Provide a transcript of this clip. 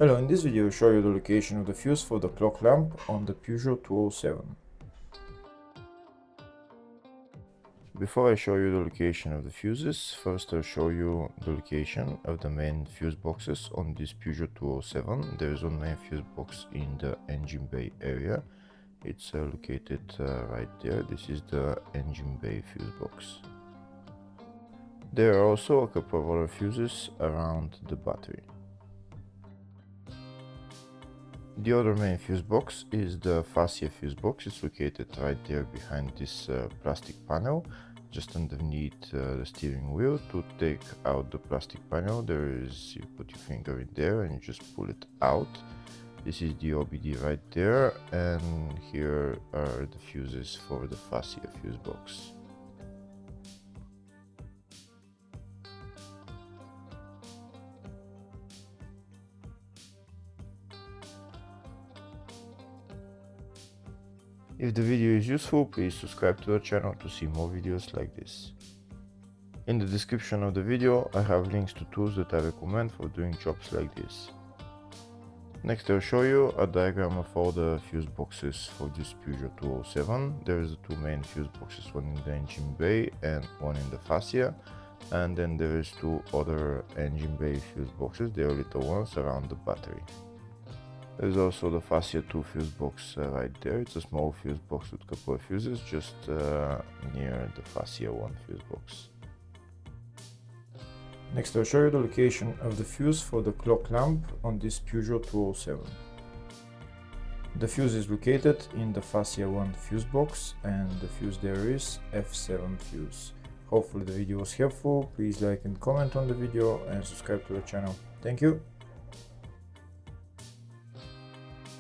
Hello, in this video I'll show you the location of the fuse for the clock lamp on the Peugeot 207. Before I show you the location of the fuses, first I'll show you the location of the main fuse boxes on this Peugeot 207. There is one main fuse box in the engine bay area. It's located right there. This is the engine bay fuse box. There are also a couple of other fuses around the battery. The other main fuse box is the fascia fuse box. It's located right there behind this plastic panel, just underneath the steering wheel. To take out the plastic panel, you put your finger in there and you just pull it out. This is the OBD right there, and here are the fuses for the fascia fuse box. If the video is useful, please subscribe to the channel to see more videos like this. In the description of the video, I have links to tools that I recommend for doing jobs like this. Next I'll show you a diagram of all the fuse boxes for this Peugeot 207. There is the two main fuse boxes, one in the engine bay and one in the fascia. And then there is two other engine bay fuse boxes, they are little ones around the battery. There's also the fascia 2 fuse box right there. It's a small fuse box with a couple of fuses just near the fascia 1 fuse box. Next I'll show you the location of the fuse for the clock lamp on this Peugeot 207. The fuse is located in the fascia 1 fuse box and the fuse there is F7 fuse. Hopefully the video was helpful. Please like and comment on the video and subscribe to the channel. Thank you.